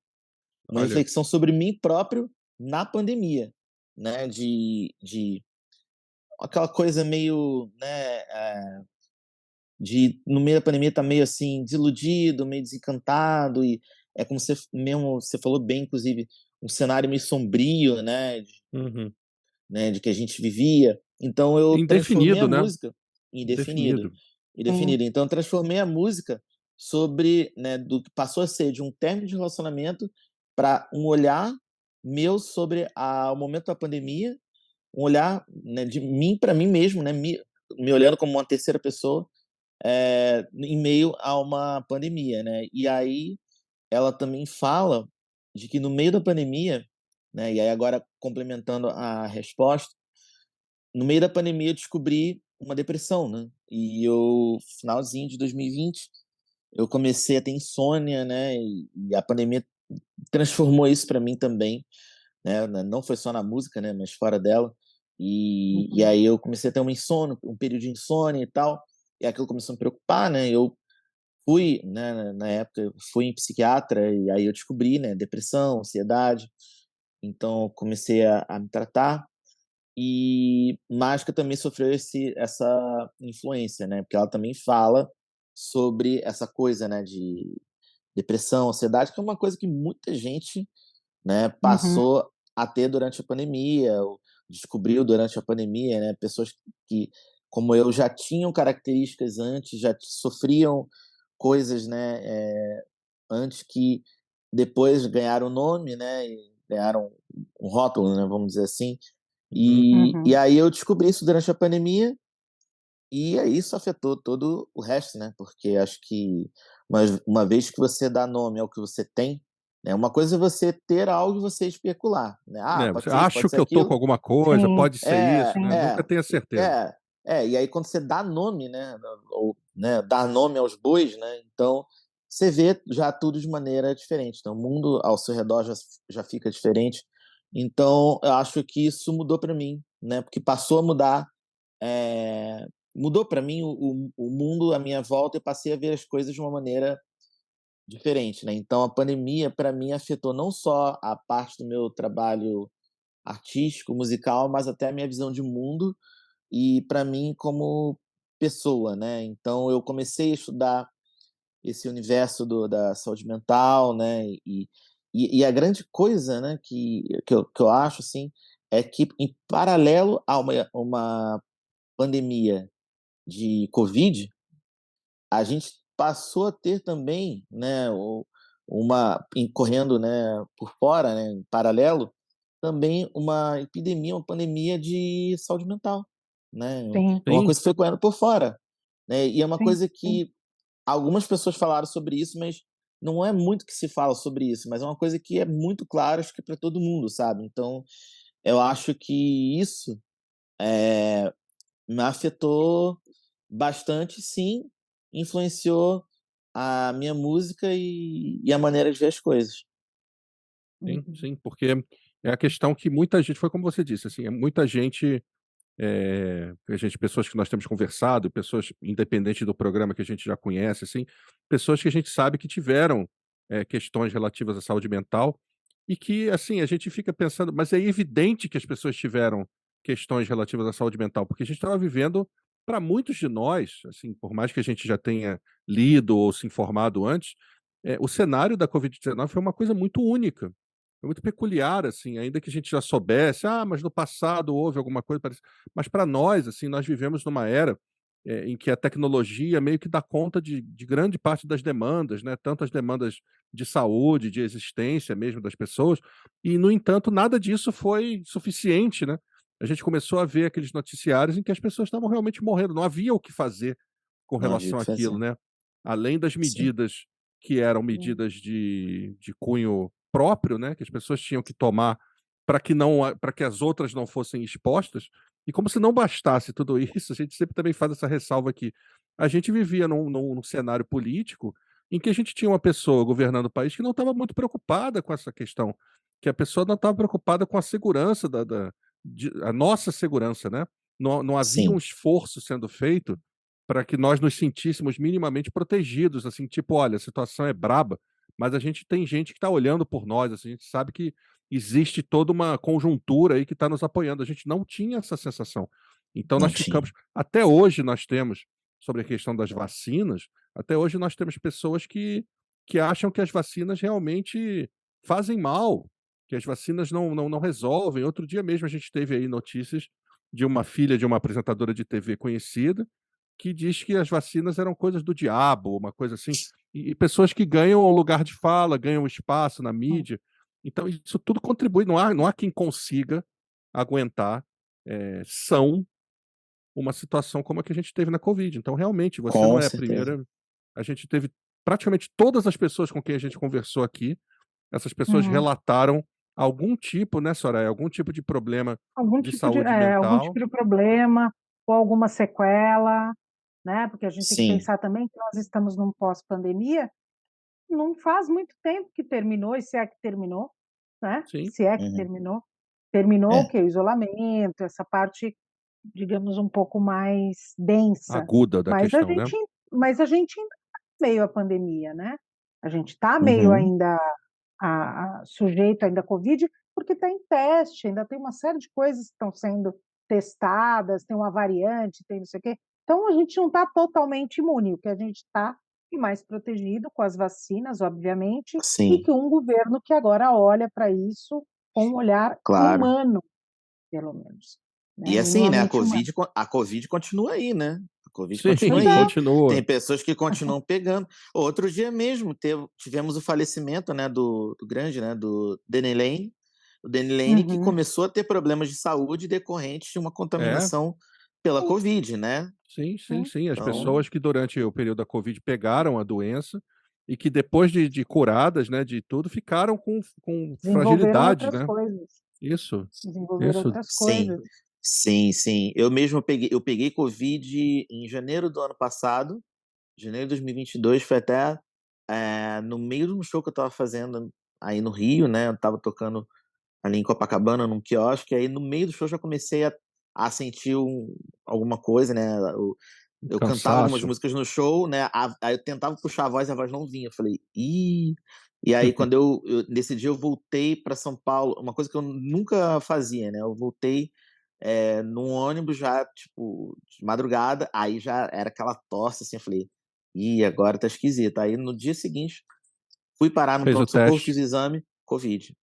C: Uma
B: Olha,
C: reflexão sobre mim próprio na pandemia, né, de aquela coisa meio, né, de no meio da pandemia tá meio, assim, desiludido, meio desencantado e é como você mesmo você falou bem, inclusive, um cenário meio sombrio,
B: uhum.
C: né, de que a gente vivia. Então eu transformei a
B: Indefinido, né?
C: música indefinido,
B: Indefinido.
A: Sim.
C: indefinido. Então eu transformei a música sobre, né, do que passou a ser de um término de relacionamento para um olhar meu sobre o momento da pandemia, um olhar, né, de mim para mim mesmo, né, me olhando como uma terceira pessoa, em meio a uma pandemia, né. E aí ela também fala de que no meio da pandemia, né, e aí agora complementando a resposta, no meio da pandemia eu descobri uma depressão, né, e eu finalzinho de 2020, eu comecei a ter insônia, né, e a pandemia transformou isso para mim também, né, não foi só na música, né, mas fora dela. E
A: Uhum.
C: aí eu comecei a ter um período de insônia e tal, e aquilo começou a me preocupar, né, eu fui, né, na época eu fui em psiquiatra e aí eu descobri, né, depressão, ansiedade, então eu comecei a me tratar. E Mágica também sofreu essa influência, né, porque ela também fala sobre essa coisa, né, de depressão, ansiedade, que é uma coisa que muita gente, né,
A: Uhum.
C: passou a ter durante a pandemia, ou descobriu durante a pandemia, né, pessoas que, como eu, já tinham características antes, já sofriam coisas, né, antes que depois ganharam nome, né, e ganharam um rótulo, né, vamos dizer assim.
B: Uhum.
C: E
A: Uhum.
C: aí eu descobri isso durante a pandemia, e aí isso afetou todo o resto, né, porque acho que uma vez que você dá nome ao que você tem, né, uma coisa é você ter algo e você especular, né,
B: É,
C: pode
B: você
C: ser isso,
B: acho
C: pode ser
B: que eu tô com
C: aquilo.
B: alguma coisa,
A: Sim,
B: pode ser isso,
C: É,
B: né,
A: sim,
B: nunca
C: é,
B: tenha certeza.
C: é, e aí quando você dá nome, né, ou, né, dar nome aos bois, né, então você vê já tudo de maneira diferente, então o mundo ao seu redor já fica diferente. Então eu acho que isso mudou para mim, né, porque passou a mudar, mudou para mim o mundo à minha volta e passei a ver as coisas de uma maneira diferente, né. Então a pandemia para mim afetou não só a parte do meu trabalho artístico, musical, mas até a minha visão de mundo e para mim como pessoa, né. Então eu comecei a estudar esse universo da saúde mental, né, e a grande coisa, né, que eu acho, assim, é que em paralelo a uma pandemia de covid, a gente passou a ter também, né, correndo, né, por fora, né, em paralelo, também uma epidemia, uma pandemia de saúde mental, né.
A: sim,
C: É uma
B: Sim,
C: coisa que foi correndo por fora, né, e é uma
A: sim,
C: coisa
A: sim.
C: que algumas pessoas falaram sobre isso, mas não é muito que se fala sobre isso, mas é uma coisa que é muito clara, acho que para todo mundo, sabe. Então, eu acho que isso, me afetou bastante sim, influenciou a minha música e a maneira de ver as coisas.
B: Sim,
A: Uhum.
B: sim, porque é a questão que muita gente foi como você disse, assim, muita gente, pessoas que nós temos conversado, pessoas independente do programa que a gente já conhece, assim, pessoas que a gente sabe que tiveram, questões relativas à saúde mental, e que, assim, a gente fica pensando, mas é evidente que as pessoas tiveram questões relativas à saúde mental, porque a gente estava vivendo, para muitos de nós, assim, por mais que a gente já tenha lido ou se informado antes, o cenário da Covid-19 foi uma coisa muito única. É muito peculiar, assim, ainda que a gente já soubesse, mas no passado houve alguma coisa parecida. Mas para nós, assim, nós vivemos numa era, em que a tecnologia meio que dá conta de grande parte das demandas, né, tanto as demandas de saúde, de existência mesmo das pessoas, e no entanto nada disso foi suficiente, né. A gente começou a ver aqueles noticiários em que as pessoas estavam realmente morrendo, não havia o que fazer com
C: Não havia o
B: relação
C: que
B: àquilo,
C: fazer.
B: né. Além das
C: Sim,
B: medidas que eram
A: Sim.
B: medidas de cunho próprio, né, que as pessoas tinham que tomar para que as outras não fossem expostas, e como se não bastasse tudo isso, a gente sempre também faz essa ressalva que a gente vivia num cenário político em que a gente tinha uma pessoa governando o país que não estava muito preocupada com essa questão, que a pessoa não estava preocupada com a segurança a nossa segurança, né. Não havia um
C: sim,
B: esforço sendo feito para que nós nos sentíssemos minimamente protegidos, assim, tipo: "Olha, a situação é braba, mas a gente tem gente que está olhando por nós, assim, a gente sabe que existe toda uma conjuntura aí que está nos apoiando". A gente não tinha essa sensação. Então
C: não
B: nós
C: tinha.
B: ficamos até hoje nós temos, sobre a questão das vacinas, até hoje nós temos pessoas que acham que as vacinas realmente fazem mal, que as vacinas não resolvem. Outro dia mesmo a gente teve aí notícias de uma filha de uma apresentadora de TV conhecida, que diz que as vacinas eram coisas do diabo, uma coisa assim, e pessoas que ganham o lugar de fala, ganham espaço na mídia. Então isso tudo contribui, não há quem consiga aguentar, são uma situação como a que a gente teve na Covid. Então realmente você não
C: Com
B: é a
C: certeza.
B: primeira, a gente teve praticamente todas as pessoas com quem a gente conversou aqui, essas pessoas
A: Uhum.
B: relataram algum tipo, né, Soraya, algum tipo de problema de saúde
A: Algum
B: mental.
A: tipo de problema ou alguma sequela, né, porque a gente tem que
C: Sim,
A: pensar também que nós estamos num pós-pandemia, não faz muito tempo que terminou, e se é que terminou, né,
B: Sim,
A: se é que
C: uhum.
A: terminou. Terminou o
C: É,
A: quê? O isolamento, essa parte, digamos, um pouco mais densa,
B: aguda da
A: mas a
B: questão, né.
A: gente mas a gente ainda tá meio à pandemia, né, a gente está meio
C: uhum.
A: ainda a sujeito ainda à Covid, porque está em teste, ainda tem uma série de coisas que estão sendo testadas, tem uma variante, tem não sei o quê. Então a gente não está totalmente imune, o que a gente está é mais protegido com as vacinas, obviamente, e
C: Sim,
A: que um governo que agora olha para isso com um olhar
C: claro.
A: humano, pelo menos, né,
C: E assim, né,
A: minimamente humano.
C: A Covid continua aí, né, a Covid
B: Sim,
C: continua
A: Pois é.
C: aí, tem
B: continua.
C: pessoas que continuam pegando. Outro dia mesmo tivemos o falecimento, né, do grande, né, do Danny Lane, o Danny Lane que
A: Uhum.
C: começou a ter problemas de saúde decorrentes de uma
B: É,
C: contaminação pela
A: Sim,
C: Covid, né.
B: sim, sim,
A: sim.
B: sim. As
C: Então,
B: pessoas que durante o período da Covid pegaram a doença e que depois de curadas, né, de tudo, ficaram com
A: Desenvolveram
B: fragilidades,
A: outras
B: né.
A: coisas,
B: Isso,
A: desenvolveram
B: isso.
A: outras
C: sim,
A: coisas.
C: sim, sim. Eu peguei Covid em janeiro do ano passado, janeiro de 2022, foi até, no meio de um show que eu estava fazendo aí no Rio, né, eu estava tocando ali em Copacabana, num quiosque, aí no meio do show já comecei a sentir alguma coisa, né, eu cantava algumas
B: Cansaço.
C: músicas no show, né, aí eu tentava puxar a voz e a voz não vinha, eu falei: "Ih". E aí quando nesse dia eu voltei para São Paulo, uma coisa que eu nunca fazia, né, eu voltei, num ônibus já, tipo, de madrugada, aí já era aquela tosse, assim, eu falei: "Ih, agora tá esquisito". Aí no dia seguinte, fui parar no
B: Fez o
C: pronto-socorro,
B: teste.
C: fiz o exame, Covid,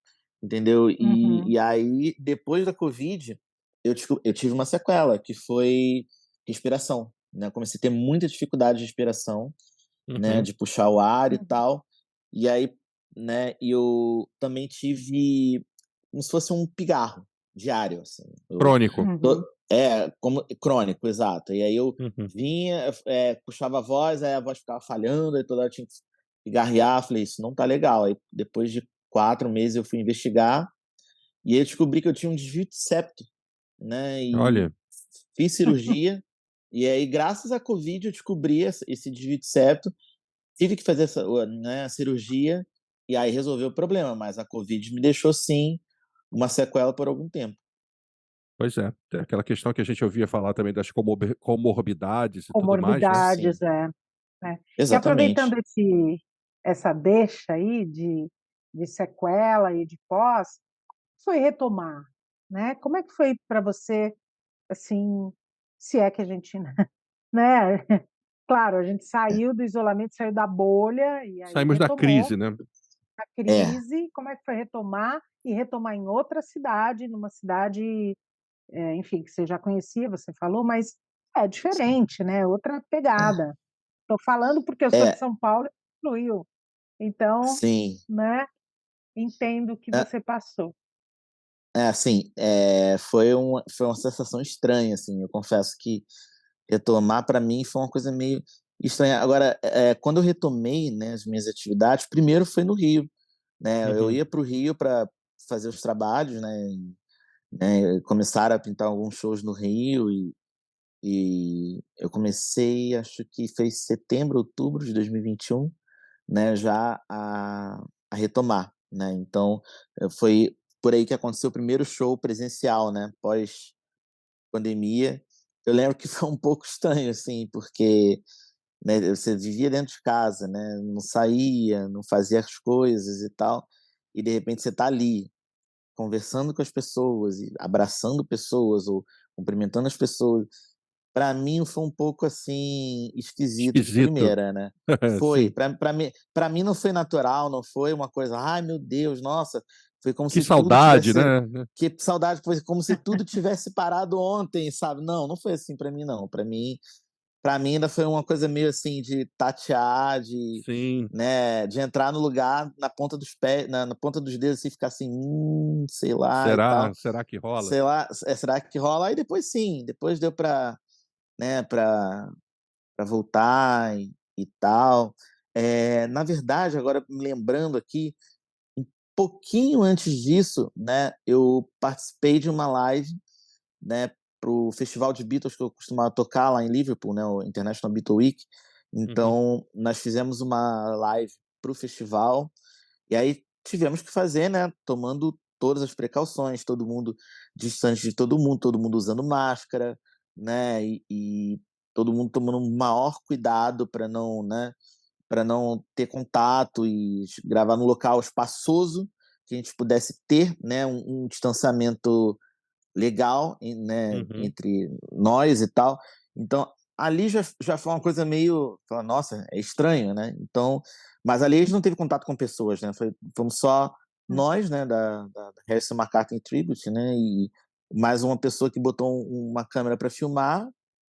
C: entendeu.
A: Uhum.
C: E aí, depois da Covid, eu tive uma sequela, que foi respiração, né, eu comecei a ter muita dificuldade de respiração, né,
B: Uhum.
C: de puxar o ar e
A: Uhum.
C: tal. E aí, né, eu também tive como se fosse um pigarro diário, assim.
B: Crônico.
A: Uhum.
C: Como crônico, exato. E aí eu
B: Uhum.
C: vinha, puxava a voz, aí a voz ficava falhando, aí toda hora tinha que pigarrear. Falei: "Isso não tá legal". Aí depois de 4 meses eu fui investigar, e aí eu descobri que eu tinha um desvio de septo, né, e
B: Olha,
C: fiz cirurgia, E aí, graças à Covid, eu descobri esse desvio de septo, tive que fazer né, a cirurgia, e aí resolveu o problema, mas a Covid me deixou, sim, uma sequela por algum tempo.
B: Pois é, tem aquela questão que a gente ouvia falar também das comorbidades e tudo mais, né.
A: Comorbidades,
C: Sim,
A: é. E
C: exatamente.
A: aproveitando essa deixa aí de sequela e de pós, foi retomar, né, como é que foi para você, assim, se é que a gente, né, claro, a gente
C: É.
A: saiu do isolamento, saiu da bolha e aí
B: Saímos da
A: retomou
B: crise, né.
A: a
C: É,
A: crise, como é que foi retomar e retomar em outra cidade, numa cidade, enfim, que você já conhecia, você falou, mas é
C: sim.
A: diferente, né, outra pegada. Estou falando porque eu sou de
C: É,
A: São Paulo e no Rio, então,
C: sim.
A: né, entendo o que
C: É,
A: você passou.
C: assim, foi uma sensação estranha, assim, eu confesso que retomar para mim foi uma coisa meio estranha. Agora, quando eu retomei, né, as minhas atividades, primeiro foi no Rio, né, eu
B: Uhum.
C: ia para o Rio para fazer os trabalhos, né, começaram a pintar alguns shows no Rio e eu comecei, acho que foi setembro, outubro de 2021, né, já a retomar, né, então, foi por aí que aconteceu o primeiro show presencial, né, pós-pandemia. Eu lembro que foi um pouco estranho, assim, porque, né, você vivia dentro de casa, né, não saía, não fazia as coisas e tal, e de repente você tá ali, conversando com as pessoas e abraçando pessoas ou cumprimentando as pessoas. Para mim foi um pouco, assim, esquisito de
B: Esquisito.
C: primeira, né. Foi,
B: Sim.
C: para mim não foi natural, não foi uma coisa: "Ai meu Deus, nossa", foi como
B: Que
C: se tudo
B: saudade,
C: tivesse
B: né.
C: que saudade, foi como se tudo tivesse parado ontem, sabe. Não, não foi assim para mim não, para mim ainda foi uma coisa meio assim de tatear,
B: Sim.
C: né, de entrar no lugar na ponta dos pés, na ponta dos dedos, assim, ficar assim: sei lá e
B: Será?
C: tal,
B: Será que rola?
C: sei lá, será que rola?". Aí depois sim, depois deu para, né, para voltar e tal. Na verdade, agora me lembrando aqui, um pouquinho antes disso, né, eu participei de uma live, né, para o festival de Beatles que eu costumava tocar lá em Liverpool, né, o International Beatle Week.
B: Uhum.
C: Então, nós fizemos uma live para o festival, e aí tivemos que fazer, né, tomando todas as precauções, todo mundo distante de todo mundo usando máscara, né, e todo mundo tomando o maior cuidado para não, né, para não ter contato e gravar num local espaçoso, que a gente pudesse ter, né, um distanciamento legal, né,
B: Uhum.
C: entre nós e tal. Então, ali já foi uma coisa meio, fala: "Nossa, é estranho", né. Então, mas ali a gente não teve contato com pessoas, né, fomos só
A: Hum,
C: nós, né, da Harrison McCartney Tribute, né, e mais uma pessoa que botou uma câmera para filmar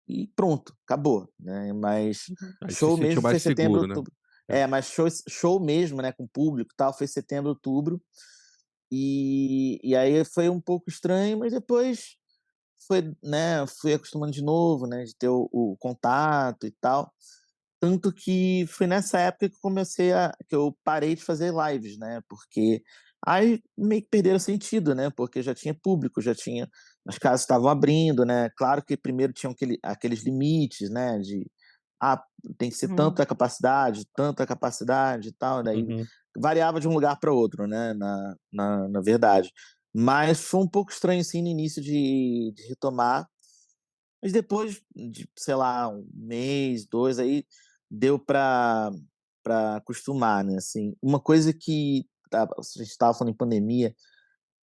C: e pronto, acabou, né. Mas
B: Uhum. Aí se
C: show
B: sentiu
C: mesmo foi
B: mais
C: setembro,
B: seguro, né.
C: outubro.
B: É.
C: Mas show mesmo, né, com público e tal, foi setembro, outubro. E aí foi um pouco estranho, mas depois fui acostumando de novo, né, de ter o contato e tal. Tanto que foi nessa época que eu parei de fazer lives, né, porque aí meio que perderam sentido, né, porque já tinha público, já tinha, as casas estavam abrindo, né. Claro que primeiro tinham aqueles limites, né, de: "Ah, tem que ser
A: uhum,
C: tanta capacidade e tal", daí
B: Uhum.
C: variava de um lugar para outro, né, na verdade. Mas foi um pouco estranho, assim, no início de retomar, mas depois de, sei lá, 1 mês, 2, aí deu para acostumar, né, assim. Uma coisa que a gente estava falando em pandemia,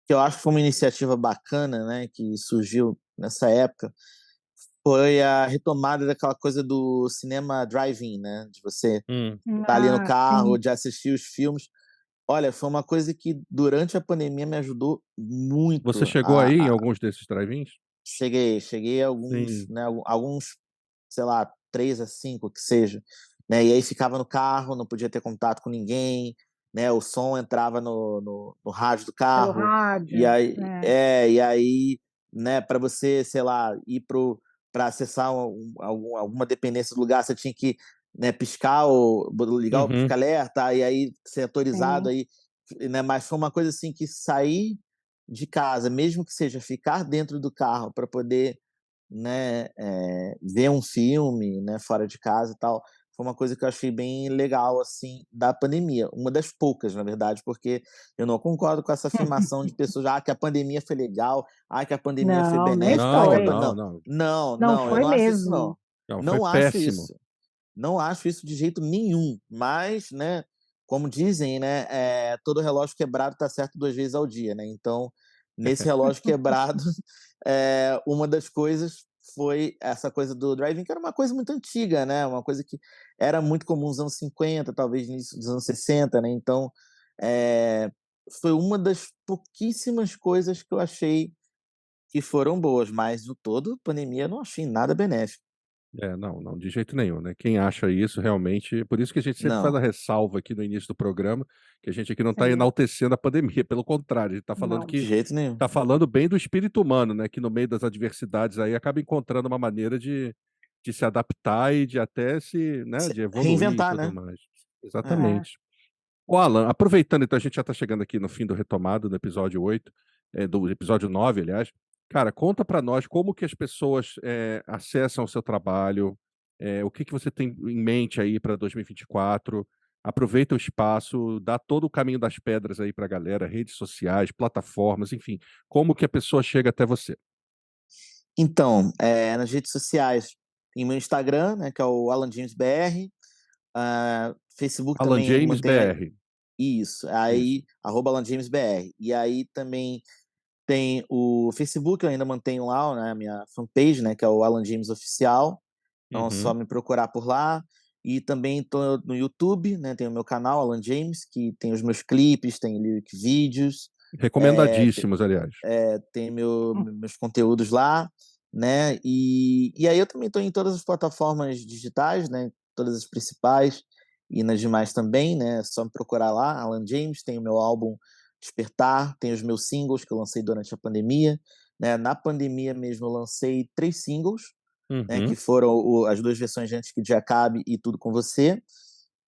C: que eu acho que foi uma iniciativa bacana, né, que surgiu nessa época, foi a retomada daquela coisa do cinema drive-in, né, de você
B: Hum.
C: estar ali no carro,
A: sim.
C: de assistir os filmes. Olha, foi uma coisa que durante a pandemia me ajudou
B: Você
C: muito
B: chegou aí em alguns desses drive-ins?
C: cheguei a alguns,
B: Sim.
C: né, alguns, sei lá, 3 a 5 que seja, né, e aí ficava no carro, não podia ter contato com ninguém, né, o som entrava no rádio do
A: Pelo
C: carro, e
A: rádio,
C: aí
A: é.
C: e aí, né, para você, sei lá, ir para acessar alguma dependência do lugar, você tinha que, né, piscar ou ligar o
B: Uhum.
C: pisca-alerta, e aí ser autorizado,
A: Sim.
C: aí, né, mas foi uma coisa assim que sair de casa, mesmo que seja ficar dentro do carro para poder né, ver um filme, né, fora de casa e tal, foi uma coisa que eu achei bem legal, assim, da pandemia. Uma das poucas, na verdade, porque eu não concordo com essa afirmação de pessoas: "Ah, que a pandemia foi legal. Ah, que a pandemia foi
A: Não, nem
C: benéfica. Ah, que a
B: Não,
C: pan",
A: foi.
B: não,
C: não,
B: não.
C: não,
A: Não
C: não, eu
A: foi
C: não acho isso
A: mesmo.
C: não.
B: Não, foi
C: Não acho
B: péssimo.
C: isso. Não acho isso de jeito nenhum, mas, né, como dizem, né, todo relógio quebrado está certo 2 vezes ao dia, né, então, nesse relógio quebrado, uma das coisas foi essa coisa do drive-in, que era uma coisa muito antiga, né, uma coisa que era muito comum nos anos 50, talvez no início dos anos 60, né, então, eh, foi uma das pouquíssimas coisas que eu achei que foram boas, mas no todo, a pandemia eu não achei nada benéfico.
B: Não, não, de jeito nenhum, né. Quem acha isso realmente por isso que a gente sempre faz a
C: Não,
B: ressalva aqui no início do programa, que a gente aqui não está
A: Sim,
B: enaltecendo a pandemia, pelo contrário, a gente está falando
A: não.
C: de
B: que
C: jeito nenhum.
B: está falando bem do espírito humano, né, que no meio das adversidades aí acaba encontrando uma maneira de se adaptar e de até se, né,
C: Se
B: de evoluir e
C: reinventar,
B: tudo
C: né.
B: mais.
C: É.
A: É.
B: Exatamente. Ô Alan, aproveitando então, a gente já está chegando aqui no fim do Retomado, no episódio 8, do episódio 9, aliás. Cara, conta para nós como que as pessoas, acessam o seu trabalho, o que que você tem em mente aí para 2024. Aproveita o espaço, dá todo o caminho das pedras aí para a galera, redes sociais, plataformas, enfim, como que a pessoa chega até você?
C: Então, nas redes sociais, tem meu Instagram, né, que é o Alan James BR, Facebook
B: Alan
C: também
B: James
C: mantenho
B: BR.
C: isso,
B: Isso.
C: aí @Alan James BR. E aí também tem o Facebook, eu ainda mantenho lá, né, a minha fanpage, né, que é o Alan James Oficial, então é só
B: Uhum.
C: me procurar por lá. E também tô no YouTube, né, tem o meu canal Alan James, que tem os meus clipes, tem lyric vídeos, eh
B: Recomendadíssimos, aliás.
C: tem meus conteúdos lá, né? E aí eu também estou em todas as plataformas digitais, né? Todas as principais e nas demais também, né? É só me procurar lá, Alan James, tem o meu álbum Despertar, tem os meus singles que eu lancei durante a pandemia, né? Na pandemia mesmo eu lancei 3 singles, né? Que
B: Uhum.
C: foram as 2 versões de Antes que o Dia Acabe e Tudo com Você.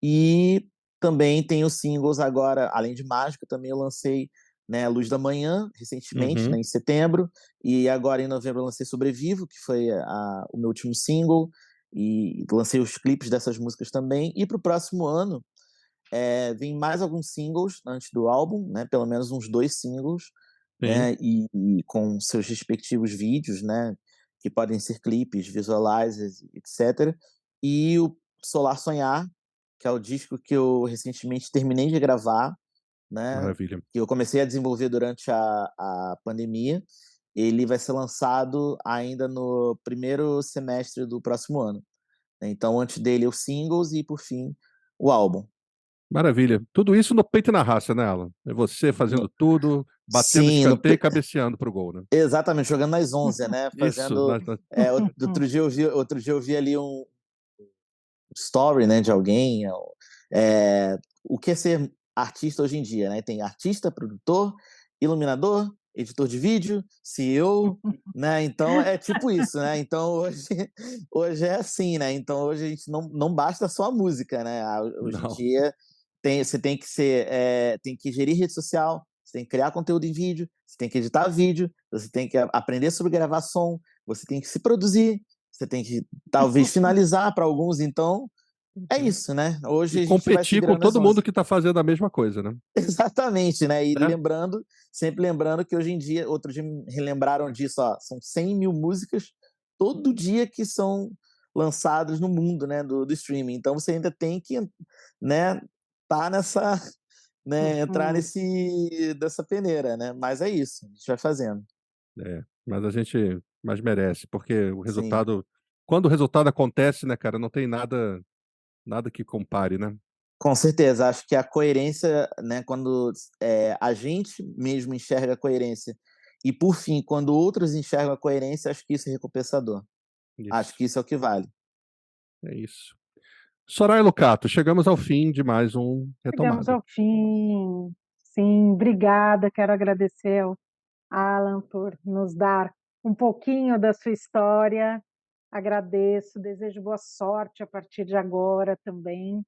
C: E também tem os singles agora, além de Mágica, também eu lancei, né, Luz da Manhã, recentemente, né,
B: Uhum.
C: em setembro, e agora em novembro eu lancei Sobrevivo, que foi o meu último single, e lancei os clipes dessas músicas também. E para o próximo ano, vem mais alguns singles antes do álbum, né, pelo menos uns 2 singles,
B: Sim,
C: né, e com seus respectivos vídeos, né, que podem ser clipes, visualizers, etc. E o Solar Sonhar, que é o disco que eu recentemente terminei de gravar, né,
B: maravilha.
C: que eu comecei a desenvolver durante a pandemia. Ele vai ser lançado ainda no primeiro semestre do próximo ano, né. Então antes dele os singles e, por fim, o álbum.
B: Maravilha. Tudo isso no peito e na raça, né, Alan? É você
C: No
B: fazendo tudo, batendo
C: sim, no
B: escanteio e cabeceando para o gol, né?
C: exatamente, jogando nas 11, né,
B: Isso,
C: fazendo,
B: nas
C: outro dia eu vi ali um story, né, de alguém, o que é ser artista hoje em dia, né? Tem artista, produtor, iluminador, editor de vídeo, CEO, né? Então é tipo isso, né? Então hoje, hoje é assim, né? Então hoje a gente não basta só a música, né? Hoje em
B: não,
C: dia você tem que tem que gerir rede social, você tem que criar conteúdo em vídeo, você tem que editar vídeo, você tem que aprender sobre gravar som, você tem que se produzir, você tem que talvez finalizar para alguns. Então é
B: uhum.
C: isso, né?
B: E
C: Hoje a gente vai se
B: competir com
C: virando nas
B: todo mundo
C: 11.
B: que está fazendo a mesma coisa, né?
C: Exatamente, né? E
B: Né?
C: lembrando, sempre lembrando que hoje em dia, outro dia me relembraram disso, ó, são 100.000 músicas todo dia que são lançadas no mundo, né, do streaming. Então você ainda tem que, né, tá nessa, né, entrar
A: Uhum.
C: dessa peneira, né? Mas é isso, a gente vai fazendo.
B: Mas a gente mais merece, porque o
C: Sim.
B: resultado quando o resultado acontece, né, cara, não tem nada que compare, né?
C: Com certeza, acho que a coerência, né, quando a gente mesmo enxerga a coerência e, por fim, quando outros enxergam a coerência, acho que isso é recompensador. Acho
B: Isso,
C: que isso é o que vale.
B: é isso. Soraya Lucato, chegamos ao fim de mais um
A: Chegamos
B: Retomada.
A: ao fim. Sim, obrigada. Quero agradecer ao Alan por nos dar um pouquinho da sua história. Agradeço, desejo boa sorte a partir de agora também.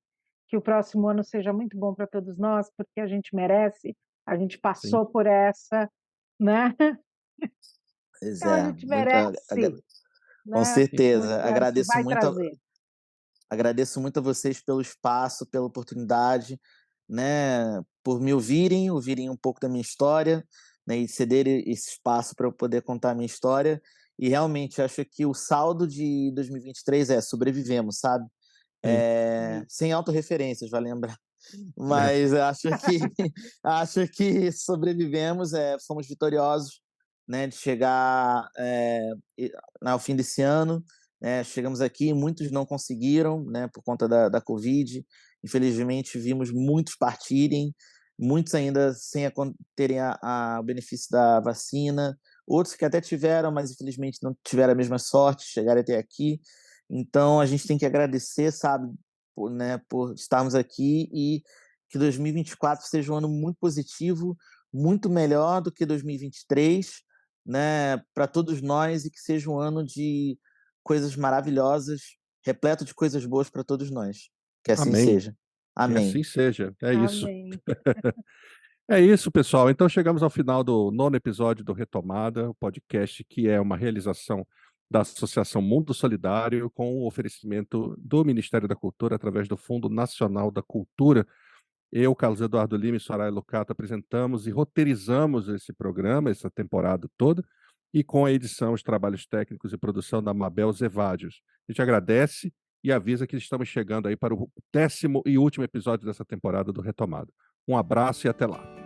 A: Que o próximo ano seja muito bom para todos nós, porque a gente merece, a gente
B: Sim.
A: passou por essa, né?
C: Pois
A: Então a
C: é,
A: gente
C: muito
A: merece.
C: Com
A: né,
C: certeza.
A: que vai trazer.
C: Agradeço muito a vocês pelo espaço, pela oportunidade, né, por me ouvirem um pouco da minha história, né, e cederem esse espaço para eu poder contar a minha história. E realmente acho que o saldo de 2023 é sobrevivemos, sabe?
B: Sim.
C: Sem autorreferências, vai lembrar.
B: É.
C: Mas acho que sobrevivemos, fomos vitoriosos, né, de chegar ao fim desse ano. Né, chegamos aqui, muitos não conseguiram, né, por conta da Covid. Infelizmente, vimos muitos partirem, muitos ainda sem terem o benefício da vacina, outros que até tiveram, mas infelizmente não tiveram a mesma sorte, chegaram até aqui. Então, a gente tem que agradecer, sabe, por estarmos aqui e que 2024 seja um ano muito positivo, muito melhor do que 2023, né, para todos nós, e que seja um ano de coisas maravilhosas, repleto de coisas boas para todos nós. Que assim
B: Amém.
C: seja.
B: Que
C: Amém.
B: assim seja. É isso.
A: Amém.
B: É isso, pessoal. Então chegamos ao final do 9º episódio do Retomada, o podcast que é uma realização da Associação Mundo Solidário com o oferecimento do Ministério da Cultura através do Fundo Nacional da Cultura. Eu, Carlos Eduardo Lima e Soraya Lucato apresentamos e roteirizamos esse programa, essa temporada toda, e com a edição, os trabalhos técnicos e produção da Mabel Zevadios. A gente agradece e avisa que estamos chegando aí para o 10º e último episódio dessa temporada do Retomada. Um abraço e até lá.